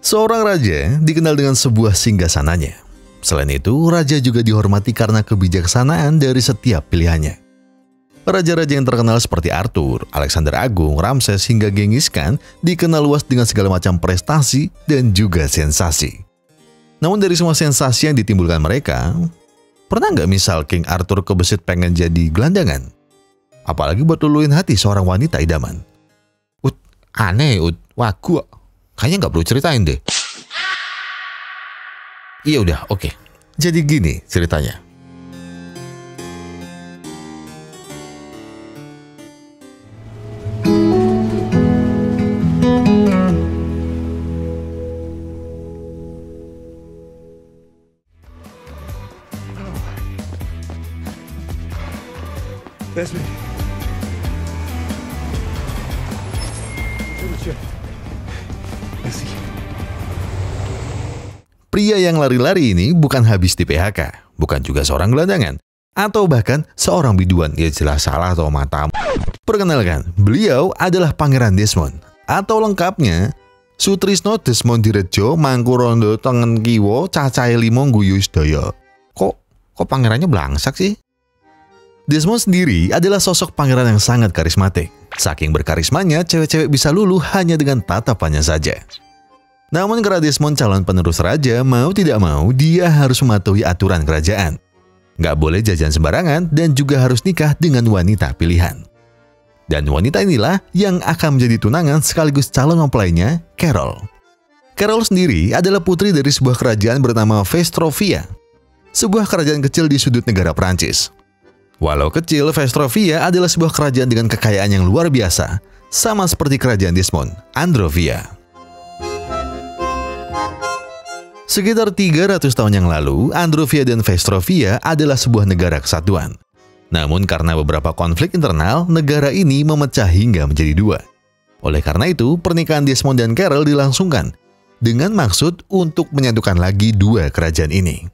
Seorang raja dikenal dengan sebuah singgasananya. Selain itu, raja juga dihormati karena kebijaksanaan dari setiap pilihannya. Raja-raja yang terkenal seperti Arthur, Alexander Agung, Ramses, hingga Genghis Khan dikenal luas dengan segala macam prestasi dan juga sensasi. Namun dari semua sensasi yang ditimbulkan mereka, pernah nggak misal King Arthur kebesit pengen jadi gelandangan? Apalagi buat luluhin hati seorang wanita idaman. Aneh, wah gua kayaknya nggak perlu ceritain deh. Iya udah, oke. Jadi gini ceritanya. That's me. Pria yang lari-lari ini bukan habis di PHK, bukan juga seorang gelandangan, atau bahkan seorang biduan. Ya jelas salah atau matamu. Perkenalkan, beliau adalah Pangeran Desmond, atau lengkapnya Sutrisno Desmond Direjo Mangkurondo Tengen Kiwo Cacahe Limo Guyu Sedaya. Kok pangerannya belangsak sih? Desmond sendiri adalah sosok pangeran yang sangat karismatik. Saking berkarismanya, cewek-cewek bisa luluh hanya dengan tatapannya saja. Namun karena Desmond calon penerus raja, mau tidak mau dia harus mematuhi aturan kerajaan. Nggak boleh jajan sembarangan dan juga harus nikah dengan wanita pilihan. Dan wanita inilah yang akan menjadi tunangan sekaligus calon mempelainya, Carol. Carol sendiri adalah putri dari sebuah kerajaan bernama Vestrovia, sebuah kerajaan kecil di sudut negara Prancis. Walau kecil, Vestrovia adalah sebuah kerajaan dengan kekayaan yang luar biasa, sama seperti kerajaan Desmond, Androvia. Sekitar 300 tahun yang lalu, Androvia dan Vestrovia adalah sebuah negara kesatuan. Namun karena beberapa konflik internal, negara ini memecah hingga menjadi dua. Oleh karena itu, pernikahan Desmond dan Carol dilangsungkan dengan maksud untuk menyatukan lagi dua kerajaan ini.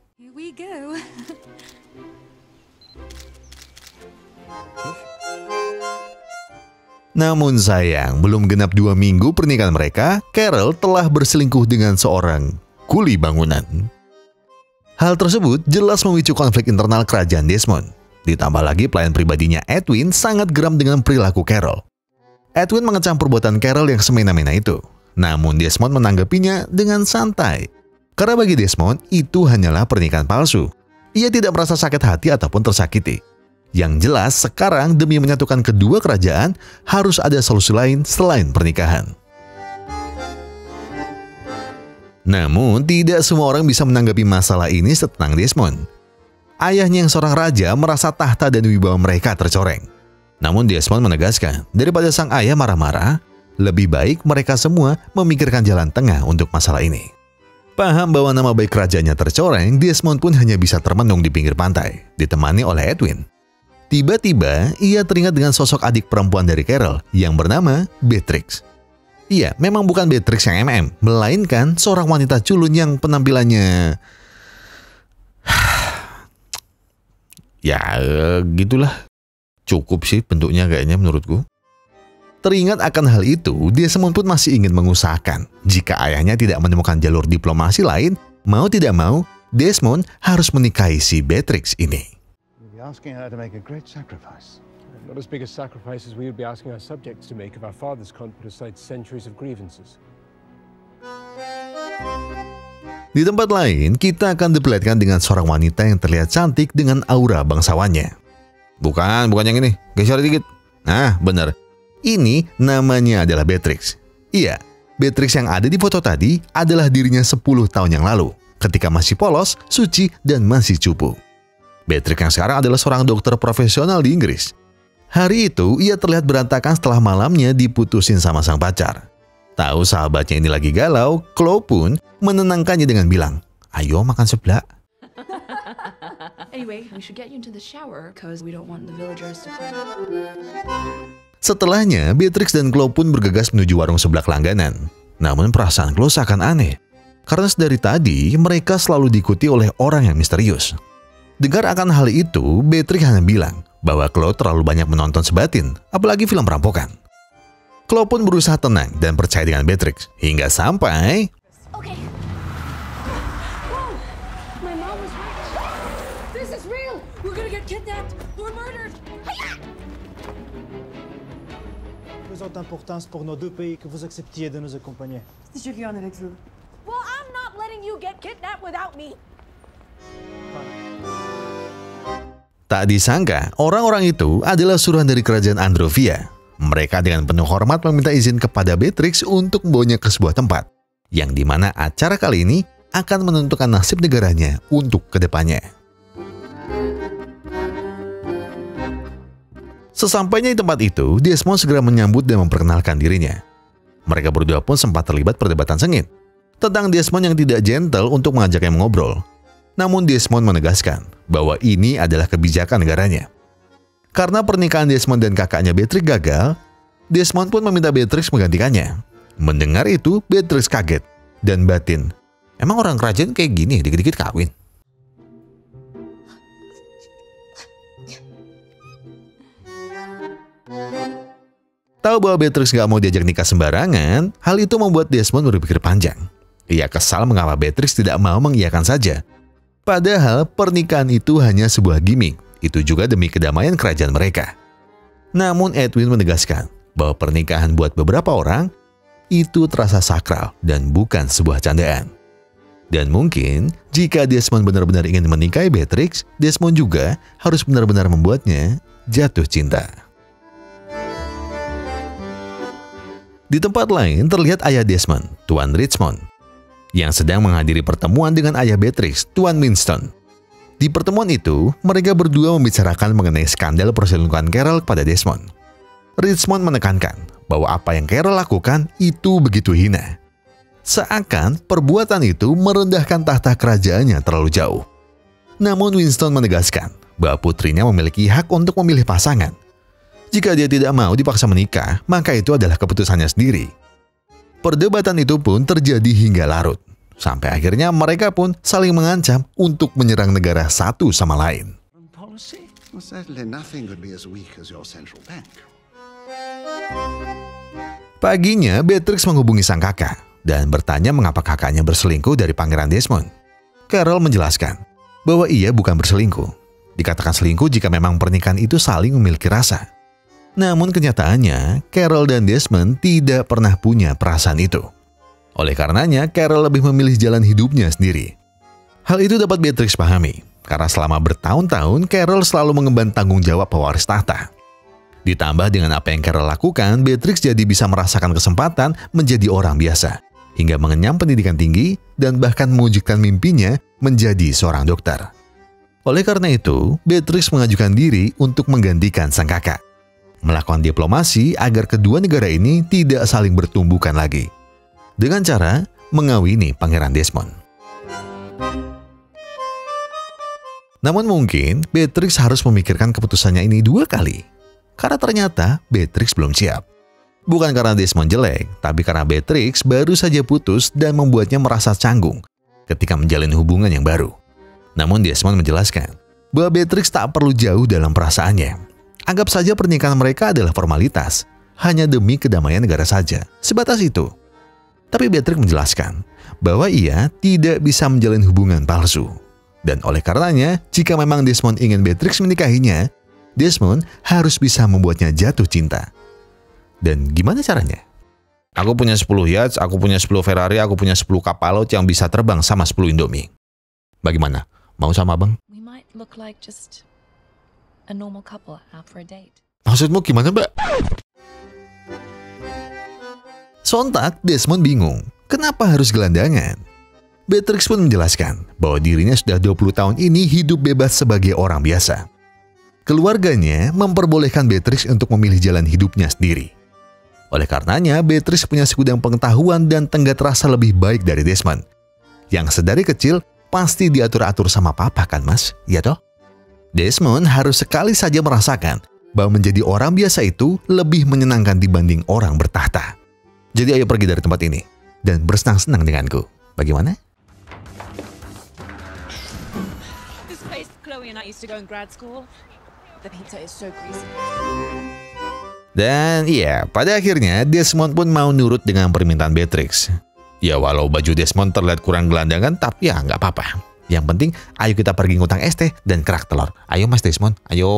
Namun sayang, belum genap 2 minggu pernikahan mereka, Carol telah berselingkuh dengan seorang kuli bangunan. Hal tersebut jelas memicu konflik internal kerajaan Desmond. Ditambah lagi pelayan pribadinya Edwin sangat geram dengan perilaku Carol. Edwin mengecam perbuatan Carol yang semena-mena itu. Namun Desmond menanggapinya dengan santai. Karena bagi Desmond, itu hanyalah pernikahan palsu. Ia tidak merasa sakit hati ataupun tersakiti. Yang jelas sekarang demi menyatukan kedua kerajaan harus ada solusi lain selain pernikahan. Namun tidak semua orang bisa menanggapi masalah ini setenang Desmond. Ayahnya yang seorang raja merasa tahta dan wibawa mereka tercoreng. Namun Desmond menegaskan, daripada sang ayah marah-marah, lebih baik mereka semua memikirkan jalan tengah untuk masalah ini. Paham bahwa nama baik kerajaannya tercoreng, Desmond pun hanya bisa termenung di pinggir pantai, ditemani oleh Edwin. Tiba-tiba, ia teringat dengan sosok adik perempuan dari Carol yang bernama Beatrix. Iya, memang bukan Beatrix yang melainkan seorang wanita culun yang penampilannya... ya, gitulah. Cukup sih bentuknya kayaknya menurutku. Teringat akan hal itu, Desmond pun masih ingin mengusahakan. Jika ayahnya tidak menemukan jalur diplomasi lain, mau tidak mau, Desmond harus menikahi si Beatrix ini. Asking her to make a great sacrifice. Not as big a sacrifice as we would be asking our subjects to make if our fathers can't put aside centuries of grievances. Di tempat lain, kita akan diperlihatkan dengan seorang wanita yang terlihat cantik dengan aura bangsawannya. Bukan yang ini. Geser dikit. Nah, benar. Ini namanya adalah Beatrix. Iya, Beatrix yang ada di foto tadi adalah dirinya 10 tahun yang lalu, ketika masih polos, suci, dan masih cupu. Beatrix yang sekarang adalah seorang dokter profesional di Inggris. Hari itu, ia terlihat berantakan setelah malamnya diputusin sama sang pacar. Tahu sahabatnya ini lagi galau, Chloe pun menenangkannya dengan bilang, "Ayo makan seblak." Setelahnya, Beatrix dan Chloe pun bergegas menuju warung seblak langganan. Namun perasaan Chloe seakan aneh, karena dari tadi mereka selalu diikuti oleh orang yang misterius. Dengar akan hal itu, Beatrix hanya bilang bahwa Chloe terlalu banyak menonton sebatin, apalagi film perampokan. Chloe pun berusaha tenang dan percaya dengan Beatrix, hingga sampai... Okay, pesante importance pour nos deux pays que vous acceptiez de nous accompagner. C'est sûr qu'il y en a avec vous. Well, I'm not letting you get kidnapped without me. Tak disangka, orang-orang itu adalah suruhan dari kerajaan Androvia. Mereka dengan penuh hormat meminta izin kepada Beatrix untuk membawanya ke sebuah tempat, yang dimana acara kali ini akan menentukan nasib negaranya untuk kedepannya. Sesampainya di tempat itu, Desmond segera menyambut dan memperkenalkan dirinya. Mereka berdua pun sempat terlibat perdebatan sengit tentang Desmond yang tidak gentle untuk mengajaknya mengobrol. Namun Desmond menegaskan bahwa ini adalah kebijakan negaranya. Karena pernikahan Desmond dan kakaknya Beatrix gagal, Desmond pun meminta Beatrix menggantikannya. Mendengar itu, Beatrix kaget dan batin. Emang orang kerajaan kayak gini, dikit-dikit kawin? Tahu bahwa Beatrix gak mau diajak nikah sembarangan, hal itu membuat Desmond berpikir panjang. Ia kesal mengapa Beatrix tidak mau mengiyakan saja. Padahal pernikahan itu hanya sebuah gimmick, itu juga demi kedamaian kerajaan mereka. Namun Edwin menegaskan bahwa pernikahan buat beberapa orang itu terasa sakral dan bukan sebuah candaan. Dan mungkin jika Desmond benar-benar ingin menikahi Beatrix, Desmond juga harus benar-benar membuatnya jatuh cinta. Di tempat lain terlihat ayah Desmond, Tuan Richmond, yang sedang menghadiri pertemuan dengan ayah Beatrix, Tuan Winston. Di pertemuan itu, mereka berdua membicarakan mengenai skandal perselingkuhan Carol kepada Desmond. Richmond menekankan bahwa apa yang Carol lakukan itu begitu hina. Seakan perbuatan itu merendahkan tahta kerajaannya terlalu jauh. Namun Winston menegaskan bahwa putrinya memiliki hak untuk memilih pasangan. Jika dia tidak mau dipaksa menikah, maka itu adalah keputusannya sendiri. Perdebatan itu pun terjadi hingga larut. Sampai akhirnya mereka pun saling mengancam untuk menyerang negara satu sama lain. Paginya, Beatrix menghubungi sang kakak dan bertanya mengapa kakaknya berselingkuh dari Pangeran Desmond. Carol menjelaskan bahwa ia bukan berselingkuh. Dikatakan selingkuh jika memang pernikahan itu saling memiliki rasa. Namun kenyataannya, Carol dan Desmond tidak pernah punya perasaan itu. Oleh karenanya, Carol lebih memilih jalan hidupnya sendiri. Hal itu dapat Beatrix pahami, karena selama bertahun-tahun Carol selalu mengemban tanggung jawab pewaris tahta. Ditambah dengan apa yang Carol lakukan, Beatrix jadi bisa merasakan kesempatan menjadi orang biasa, hingga mengenyam pendidikan tinggi dan bahkan mewujudkan mimpinya menjadi seorang dokter. Oleh karena itu, Beatrix mengajukan diri untuk menggantikan sang kakak, melakukan diplomasi agar kedua negara ini tidak saling bertumbukan lagi, dengan cara mengawini Pangeran Desmond. Namun mungkin Beatrix harus memikirkan keputusannya ini 2 kali, karena ternyata Beatrix belum siap. Bukan karena Desmond jelek, tapi karena Beatrix baru saja putus dan membuatnya merasa canggung ketika menjalin hubungan yang baru. Namun Desmond menjelaskan bahwa Beatrix tak perlu jauh dalam perasaannya. Anggap saja pernikahan mereka adalah formalitas, hanya demi kedamaian negara saja, sebatas itu. Tapi Beatrix menjelaskan bahwa ia tidak bisa menjalin hubungan palsu. Dan oleh karenanya, jika memang Desmond ingin Beatrix menikahinya, Desmond harus bisa membuatnya jatuh cinta. Dan gimana caranya? Aku punya 10 yacht, aku punya 10 Ferrari, aku punya 10 kapal laut yang bisa terbang sama 10 Indomie. Bagaimana? Mau sama abang? We might look like just a normal couple out for a date. Maksudmu gimana, Mbak? Sontak, Desmond bingung. Kenapa harus gelandangan? Beatrix pun menjelaskan bahwa dirinya sudah 20 tahun ini hidup bebas sebagai orang biasa. Keluarganya memperbolehkan Beatrix untuk memilih jalan hidupnya sendiri. Oleh karenanya, Beatrix punya segudang pengetahuan dan tenggat rasa lebih baik dari Desmond, yang sedari kecil pasti diatur-atur sama papa kan, Mas? Ya toh? Desmond harus sekali saja merasakan bahwa menjadi orang biasa itu lebih menyenangkan dibanding orang bertahta. Jadi ayo pergi dari tempat ini dan bersenang-senang denganku. Bagaimana? This place Chloe and I used to go in grad school. The pizza is so greasy. Dan iya, pada akhirnya Desmond pun mau nurut dengan permintaan Beatrix. Ya walau baju Desmond terlihat kurang gelandangan, tapi ya nggak apa-apa. Yang penting, ayo kita pergi ngutang es teh dan kerak telur. Ayo Mas Desmond, ayo.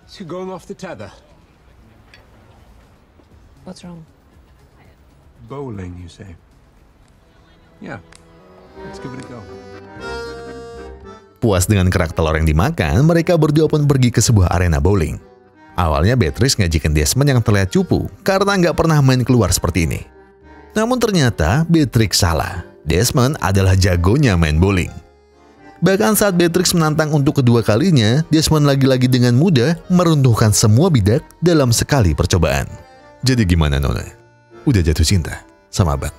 So going off the tether. What's wrong? Bowling, you say? Yeah, let's give it a go. Puas dengan kerak telur yang dimakan, mereka berdua pun pergi ke sebuah arena bowling. Awalnya Beatrix ngajakin Desmond yang terlihat cupu karena nggak pernah main keluar seperti ini. Namun ternyata Beatrix salah. Desmond adalah jagonya main bowling. Bahkan saat Beatrix menantang untuk kedua kalinya, Desmond lagi-lagi dengan mudah meruntuhkan semua bidak dalam sekali percobaan. Jadi gimana Nona? Udah jatuh cinta sama Abang?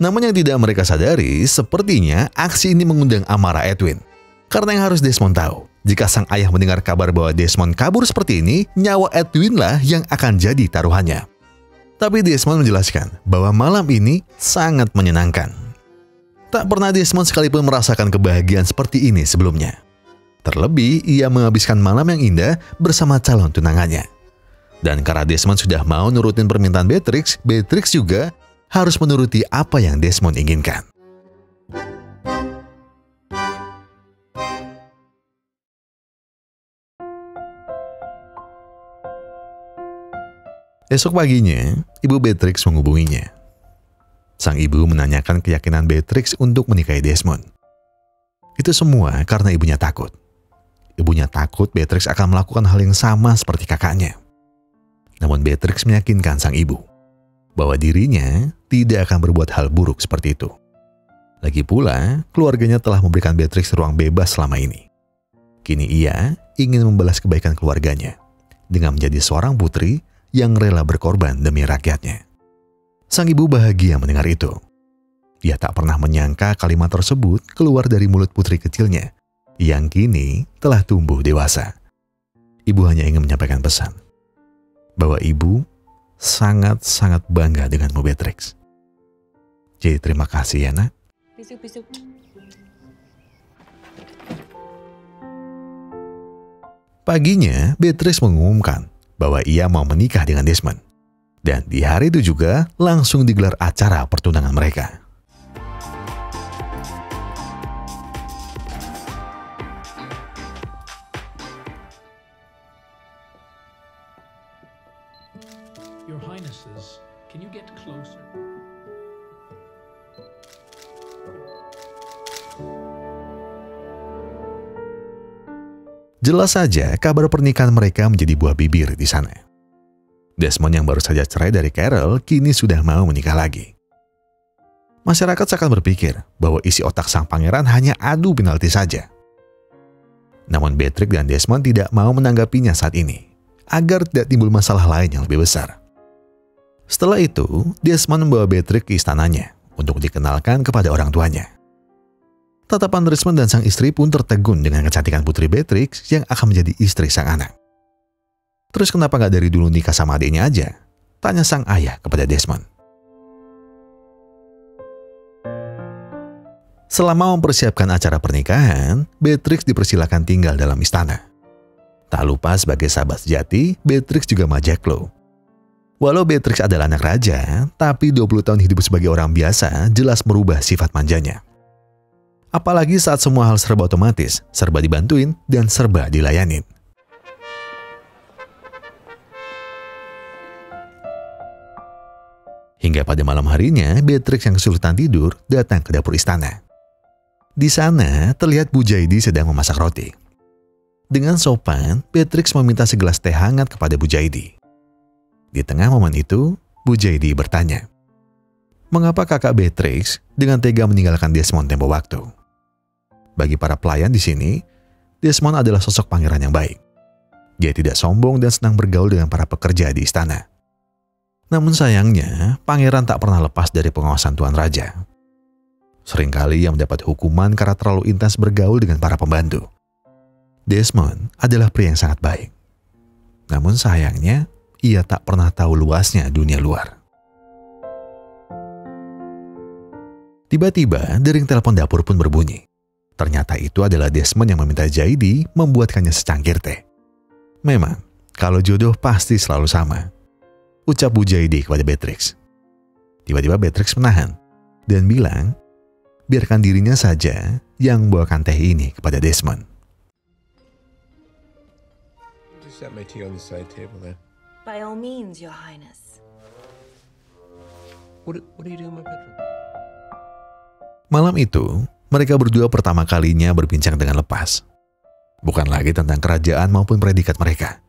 Namun yang tidak mereka sadari, sepertinya aksi ini mengundang amarah Edwin. Karena yang harus Desmond tahu, jika sang ayah mendengar kabar bahwa Desmond kabur seperti ini, nyawa Edwin lah yang akan jadi taruhannya. Tapi Desmond menjelaskan bahwa malam ini sangat menyenangkan. Tak pernah Desmond sekalipun merasakan kebahagiaan seperti ini sebelumnya. Terlebih, ia menghabiskan malam yang indah bersama calon tunangannya. Dan karena Desmond sudah mau nurutin permintaan Beatrix, Beatrix juga harus menuruti apa yang Desmond inginkan. Esok paginya, ibu Beatrix menghubunginya. Sang ibu menanyakan keyakinan Beatrix untuk menikahi Desmond. Itu semua karena ibunya takut. Ibunya takut Beatrix akan melakukan hal yang sama seperti kakaknya. Namun Beatrix meyakinkan sang ibu bahwa dirinya tidak akan berbuat hal buruk seperti itu. Lagi pula, keluarganya telah memberikan Beatrix ruang bebas selama ini. Kini ia ingin membalas kebaikan keluarganya dengan menjadi seorang putri yang rela berkorban demi rakyatnya. Sang ibu bahagia mendengar itu. Ia tak pernah menyangka kalimat tersebut keluar dari mulut putri kecilnya yang kini telah tumbuh dewasa. Ibu hanya ingin menyampaikan pesan bahwa ibu sangat-sangat bangga denganmu, Beatrix. Jadi terima kasih ya, Nak. Bisu. Paginya, Beatrix mengumumkan bahwa ia mau menikah dengan Desmond. Dan di hari itu juga langsung digelar acara pertunangan mereka. Your Highnesses, can you get closer? Jelas saja kabar pernikahan mereka menjadi buah bibir di sana. Desmond yang baru saja cerai dari Carol kini sudah mau menikah lagi. Masyarakat seakan berpikir bahwa isi otak sang pangeran hanya adu penalti saja. Namun Beatrix dan Desmond tidak mau menanggapinya saat ini, agar tidak timbul masalah lain yang lebih besar. Setelah itu, Desmond membawa Beatrix ke istananya untuk dikenalkan kepada orang tuanya. Tatapan Desmond dan sang istri pun tertegun dengan kecantikan putri Beatrix yang akan menjadi istri sang anak. Terus kenapa nggak dari dulu nikah sama adiknya aja? Tanya sang ayah kepada Desmond. Selama mempersiapkan acara pernikahan, Beatrix dipersilakan tinggal dalam istana. Tak lupa sebagai sahabat sejati, Beatrix juga majak Chloe. Walau Beatrix adalah anak raja, tapi 20 tahun hidup sebagai orang biasa jelas merubah sifat manjanya. Apalagi saat semua hal serba otomatis, serba dibantuin, dan serba dilayanin. Hingga pada malam harinya, Beatrix yang kesulitan tidur datang ke dapur istana. Di sana terlihat Bu Jaidi sedang memasak roti. Dengan sopan, Beatrix meminta segelas teh hangat kepada Bu Jaidi. Di tengah momen itu, Bu Jaidi bertanya, mengapa kakak Beatrix dengan tega meninggalkan Desmond tempo waktu? Bagi para pelayan di sini, Desmond adalah sosok pangeran yang baik. Dia tidak sombong dan senang bergaul dengan para pekerja di istana. Namun sayangnya, pangeran tak pernah lepas dari pengawasan Tuan Raja. Seringkali ia mendapat hukuman karena terlalu intens bergaul dengan para pembantu. Desmond adalah pria yang sangat baik. Namun sayangnya, ia tak pernah tahu luasnya dunia luar. Tiba-tiba, dering telepon dapur pun berbunyi. Ternyata itu adalah Desmond yang meminta Jaidi membuatkannya secangkir teh. Memang, kalau jodoh pasti selalu sama, ucap Bu Jaidi kepada Beatrix. Tiba-tiba Beatrix menahan dan bilang, biarkan dirinya saja yang membawakan teh ini kepada Desmond. just set my tea on the side table then. By all means, Your Highness. What are you doing in my bedroom? Malam itu, mereka berdua pertama kalinya berbincang dengan lepas. Bukan lagi tentang kerajaan maupun predikat mereka.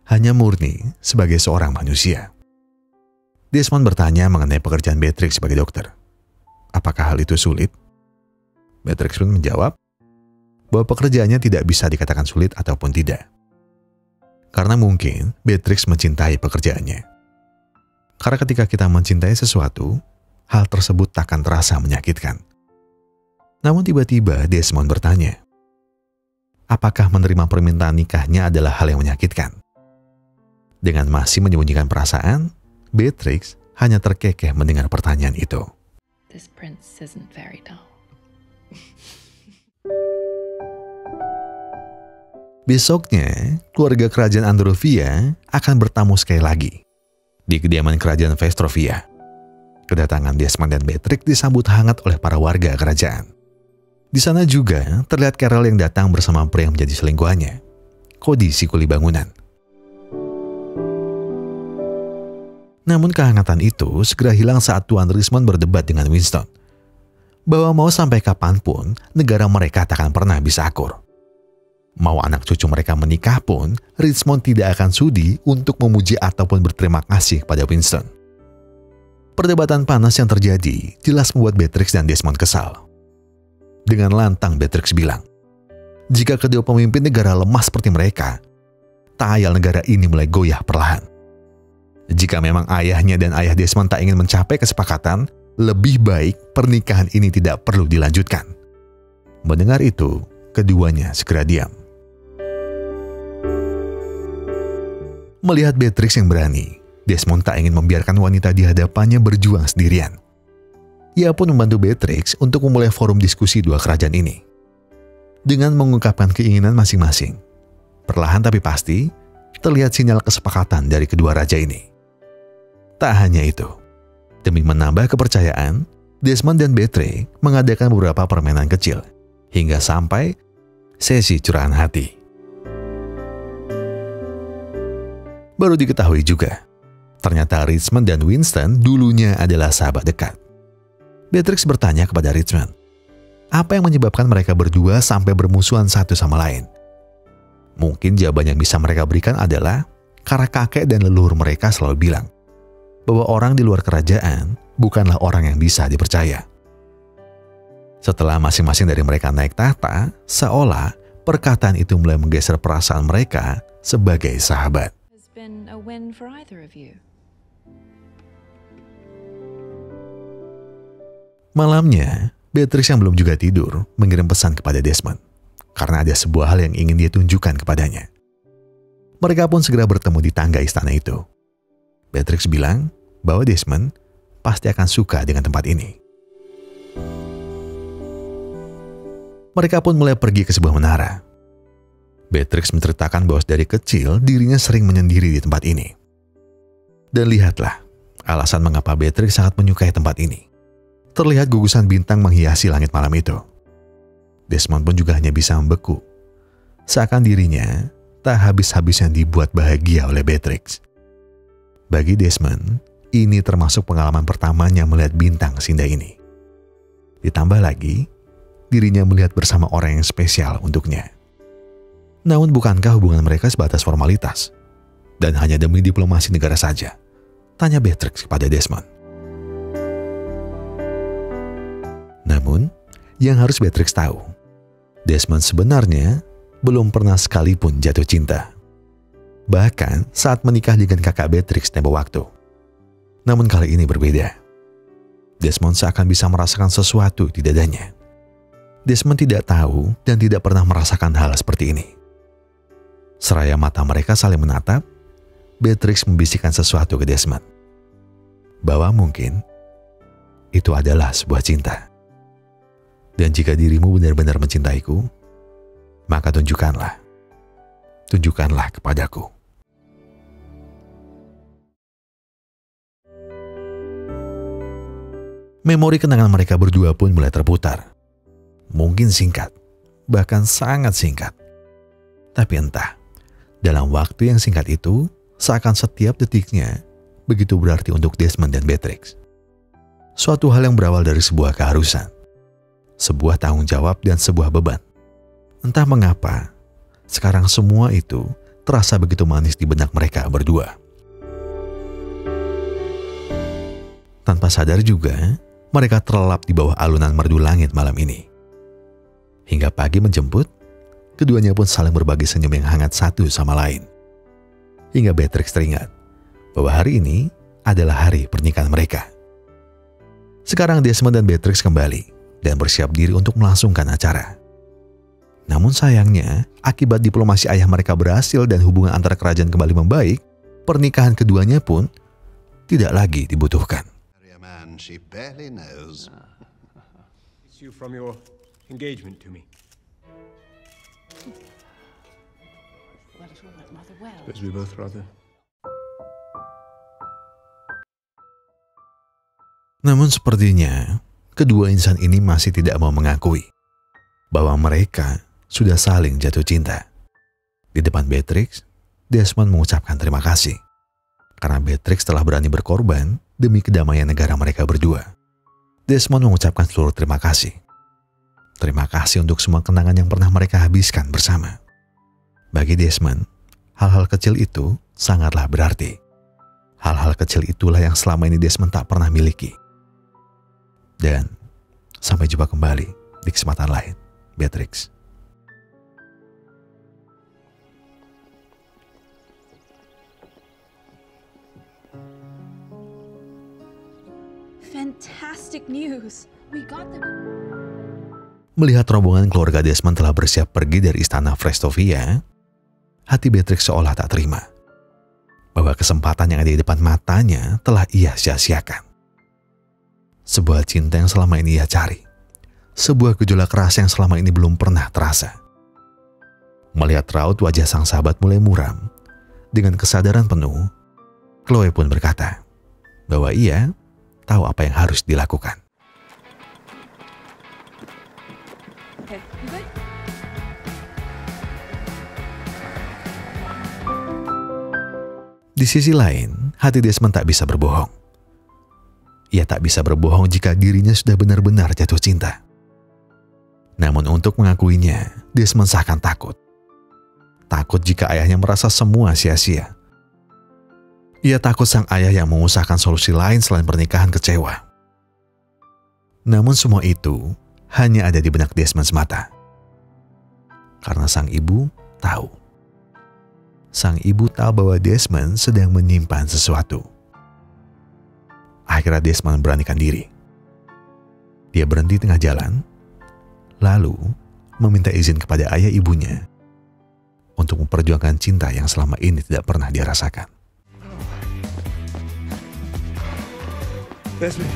Hanya murni sebagai seorang manusia. Desmond bertanya mengenai pekerjaan Beatrix sebagai dokter. Apakah hal itu sulit? Beatrix pun menjawab bahwa pekerjaannya tidak bisa dikatakan sulit ataupun tidak. Karena mungkin Beatrix mencintai pekerjaannya. Karena ketika kita mencintai sesuatu, hal tersebut takkan terasa menyakitkan. Namun tiba-tiba Desmond bertanya, apakah menerima permintaan nikahnya adalah hal yang menyakitkan? Dengan masih menyembunyikan perasaan, Beatrix hanya terkekeh mendengar pertanyaan itu. This prince isn't very dull. Besoknya, keluarga kerajaan Androvia akan bertamu sekali lagi di kediaman kerajaan Vestrovia. Kedatangan Desmond dan Beatrix disambut hangat oleh para warga kerajaan. Di sana juga terlihat Carol yang datang bersama pria yang menjadi selingkuhannya, Cody si kuli bangunan. Namun kehangatan itu segera hilang saat Tuan Richmond berdebat dengan Winston bahwa mau sampai kapanpun negara mereka tak akan pernah bisa akur. Mau anak cucu mereka menikah pun, Richmond tidak akan sudi untuk memuji ataupun berterima kasih kepada Winston. Perdebatan panas yang terjadi jelas membuat Beatrix dan Desmond kesal. Dengan lantang Beatrix bilang, jika kedua pemimpin negara lemah seperti mereka, tak ayal negara ini mulai goyah perlahan. Jika memang ayahnya dan ayah Desmond tak ingin mencapai kesepakatan, lebih baik pernikahan ini tidak perlu dilanjutkan. Mendengar itu, keduanya segera diam. Melihat Beatrix yang berani, Desmond tak ingin membiarkan wanita di hadapannya berjuang sendirian. Ia pun membantu Beatrix untuk memulai forum diskusi dua kerajaan ini. Dengan mengungkapkan keinginan masing-masing, perlahan tapi pasti, terlihat sinyal kesepakatan dari kedua raja ini. Tak hanya itu, demi menambah kepercayaan, Desmond dan Beatrix mengadakan beberapa permainan kecil, hingga sampai sesi curahan hati. Baru diketahui juga, ternyata Richmond dan Winston dulunya adalah sahabat dekat. Beatrix bertanya kepada Richmond, apa yang menyebabkan mereka berdua sampai bermusuhan satu sama lain? Mungkin jawaban yang bisa mereka berikan adalah karena kakek dan leluhur mereka selalu bilang bahwa orang di luar kerajaan bukanlah orang yang bisa dipercaya. Setelah masing-masing dari mereka naik tahta, seolah perkataan itu mulai menggeser perasaan mereka sebagai sahabat. Been a win for either of you. Malamnya, Beatrix yang belum juga tidur mengirim pesan kepada Desmond karena ada sebuah hal yang ingin dia tunjukkan kepadanya. Mereka pun segera bertemu di tangga istana itu. Beatrix bilang bahwa Desmond pasti akan suka dengan tempat ini. Mereka pun mulai pergi ke sebuah menara. Beatrix menceritakan bahwa dari kecil dirinya sering menyendiri di tempat ini. Dan lihatlah alasan mengapa Beatrix sangat menyukai tempat ini. Terlihat gugusan bintang menghiasi langit malam itu. Desmond pun juga hanya bisa membeku. Seakan dirinya tak habis-habisnya dibuat bahagia oleh Beatrix. Bagi Desmond, ini termasuk pengalaman pertamanya melihat bintang seindah ini. Ditambah lagi, dirinya melihat bersama orang yang spesial untuknya. Namun bukankah hubungan mereka sebatas formalitas? Dan hanya demi diplomasi negara saja? Tanya Beatrix kepada Desmond. Namun, yang harus Beatrix tahu, Desmond sebenarnya belum pernah sekalipun jatuh cinta. Bahkan saat menikah dengan kakak Beatrix tempo waktu. Namun kali ini berbeda. Desmond seakan bisa merasakan sesuatu di dadanya. Desmond tidak tahu dan tidak pernah merasakan hal seperti ini. Seraya mata mereka saling menatap, Beatrix membisikkan sesuatu ke Desmond. Bahwa mungkin itu adalah sebuah cinta. Dan jika dirimu benar-benar mencintaiku, maka tunjukkanlah. Tunjukkanlah kepadaku. Memori kenangan mereka berdua pun mulai terputar. Mungkin singkat, bahkan sangat singkat. Tapi entah, Dalam waktu yang singkat itu, seakan setiap detiknya begitu berarti untuk Desmond dan Beatrix. Suatu hal yang berawal dari sebuah keharusan, sebuah tanggung jawab dan sebuah beban. Entah mengapa, sekarang semua itu terasa begitu manis di benak mereka berdua. Tanpa sadar juga, mereka terlelap di bawah alunan merdu langit malam ini. Hingga pagi menjemput, keduanya pun saling berbagi senyum yang hangat satu sama lain. Hingga Beatrix teringat bahwa hari ini adalah hari pernikahan mereka. Sekarang Desmond dan Beatrix kembali dan bersiap diri untuk melangsungkan acara. Namun sayangnya, akibat diplomasi ayah mereka berhasil dan hubungan antara kerajaan kembali membaik, pernikahan keduanya pun tidak lagi dibutuhkan. She barely knows. It's you from your engagement to me. Suppose we both rather. Namun sepertinya, kedua insan ini masih tidak mau mengakui bahwa mereka sudah saling jatuh cinta. Di depan Beatrix, Desmond mengucapkan terima kasih karena Beatrix telah berani berkorban demi kedamaian negara mereka berdua. Desmond mengucapkan seluruh terima kasih. Terima kasih untuk semua kenangan yang pernah mereka habiskan bersama. Bagi Desmond, hal-hal kecil itu sangatlah berarti. Hal-hal kecil itulah yang selama ini Desmond tak pernah miliki. Dan sampai jumpa kembali di kesempatan lain, Beatrix. Fantastic news. We got them. Melihat rombongan keluarga Desmond telah bersiap pergi dari istana Frestovia, hati Beatrix seolah tak terima bahwa kesempatan yang ada di depan matanya telah ia sia-siakan. Sebuah cinta yang selama ini ia cari, sebuah gejolak rasa yang selama ini belum pernah terasa. Melihat raut wajah sang sahabat mulai muram, dengan kesadaran penuh, Chloe pun berkata bahwa ia tahu apa yang harus dilakukan. Okay, you good? Di sisi lain, hati Desmond tak bisa berbohong. Ia tak bisa berbohong jika dirinya sudah benar-benar jatuh cinta. Namun untuk mengakuinya, Desmond seakan takut. Takut jika ayahnya merasa semua sia-sia. Ia takut sang ayah yang mengusahakan solusi lain selain pernikahan kecewa. Namun semua itu hanya ada di benak Desmond semata. Karena sang ibu tahu. Sang ibu tahu bahwa Desmond sedang menyimpan sesuatu. Akhirnya Desmond beranikan diri. Dia berhenti tengah jalan, lalu meminta izin kepada ayah ibunya untuk memperjuangkan cinta yang selama ini tidak pernah dia rasakan. Desmond.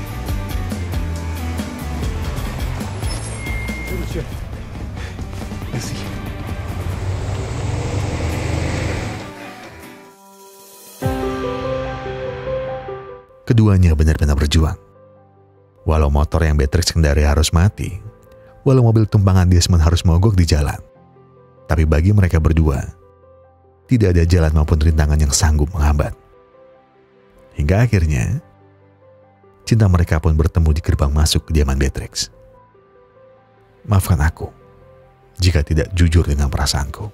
Merci. Keduanya benar-benar berjuang. Walau motor yang Beatrix kendari harus mati, walau mobil tumpangan Desmond harus mogok di jalan, tapi bagi mereka berdua, tidak ada jalan maupun rintangan yang sanggup menghambat. Hingga akhirnya, cinta mereka pun bertemu di gerbang masuk kediaman Beatrix. Maafkan aku jika tidak jujur dengan perasaanku.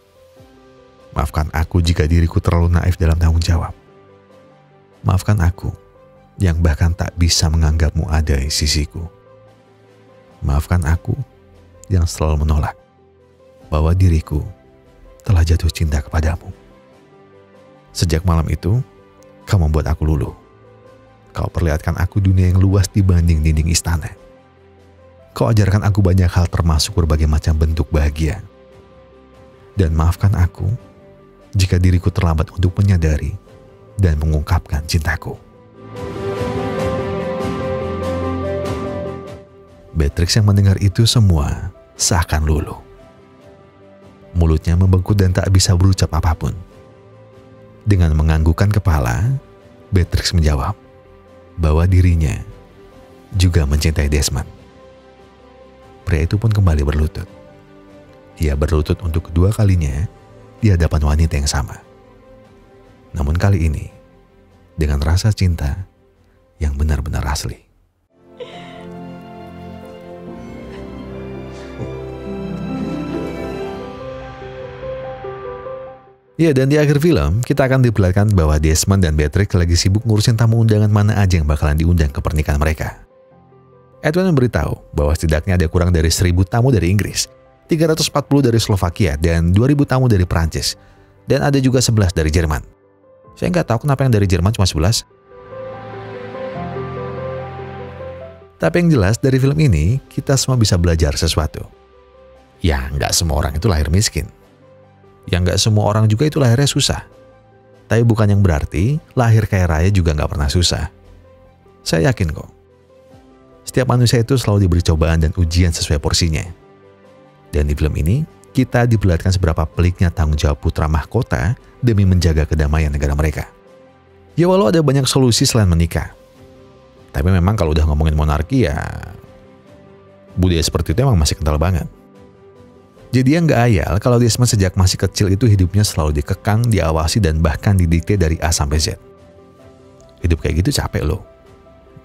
Maafkan aku jika diriku terlalu naif dalam tanggung jawab. Maafkan aku yang bahkan tak bisa menganggapmu ada di sisiku. Maafkan aku yang selalu menolak bahwa diriku telah jatuh cinta kepadamu. Sejak malam itu, kau membuat aku luluh. Kau perlihatkan aku dunia yang luas dibanding dinding istana. Kau ajarkan aku banyak hal termasuk berbagai macam bentuk bahagia. Dan maafkan aku jika diriku terlambat untuk menyadari dan mengungkapkan cintaku. Beatrix yang mendengar itu semua seakan luluh. Mulutnya membengkut dan tak bisa berucap apapun. Dengan menganggukkan kepala, Beatrix menjawab bahwa dirinya juga mencintai Desmond. Pria itu pun kembali berlutut. Ia berlutut untuk kedua kalinya di hadapan wanita yang sama. Namun kali ini, dengan rasa cinta yang benar-benar asli. Ya, dan di akhir film, kita akan diperlihatkan bahwa Desmond dan Beatrix lagi sibuk ngurusin tamu undangan mana aja yang bakalan diundang ke pernikahan mereka. Edwin memberitahu bahwa setidaknya ada kurang dari 1.000 tamu dari Inggris, 340 dari Slovakia, dan 2.000 tamu dari Prancis. Dan ada juga 11 dari Jerman. Saya nggak tahu kenapa yang dari Jerman cuma 11. Tapi yang jelas dari film ini, kita semua bisa belajar sesuatu. Ya, nggak semua orang itu lahir miskin. Yang nggak semua orang juga itu lahirnya susah. Tapi bukan yang berarti lahir kaya raya juga nggak pernah susah. Saya yakin kok. Setiap manusia itu selalu diberi cobaan dan ujian sesuai porsinya. Dan di film ini, kita diperlihatkan seberapa peliknya tanggung jawab putra mahkota demi menjaga kedamaian negara mereka. Ya walau ada banyak solusi selain menikah. Tapi memang kalau udah ngomongin monarki ya, budaya seperti itu emang masih kental banget. Jadi yang gak ayal kalau Desmond sejak masih kecil itu hidupnya selalu dikekang, diawasi, dan bahkan didikte dari A sampai Z. Hidup kayak gitu capek loh.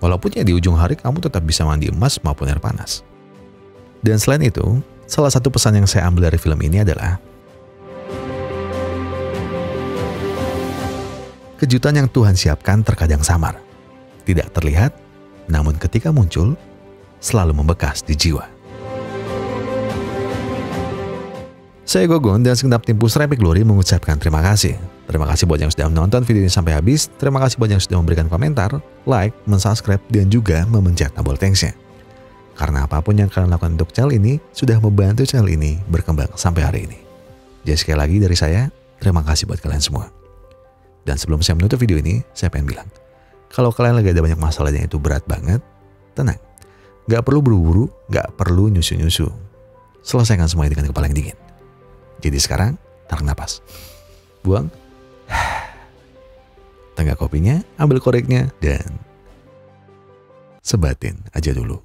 Walaupun ya di ujung hari kamu tetap bisa mandi emas maupun air panas. Dan selain itu, salah satu pesan yang saya ambil dari film ini adalah kejutan yang Tuhan siapkan terkadang samar. Tidak terlihat, namun ketika muncul, selalu membekas di jiwa. Saya Gogon dan segenap tim Pusra Epic Glory mengucapkan terima kasih. Terima kasih buat yang sudah menonton video ini sampai habis. Terima kasih buat yang sudah memberikan komentar, like, mensubscribe, dan juga memencet tombol thanks-nya. Karena apapun yang kalian lakukan untuk channel ini, sudah membantu channel ini berkembang sampai hari ini. Jadi sekali lagi dari saya, terima kasih buat kalian semua. Dan sebelum saya menutup video ini, saya pengen bilang, kalau kalian lagi ada banyak masalah yang itu berat banget, tenang. Gak perlu buru-buru, gak perlu nyusu-nyusu. Selesaikan semuanya dengan kepala yang dingin. Jadi sekarang, tarik napas. Buang. Tenggak kopinya, ambil koreknya, dan sebatin aja dulu.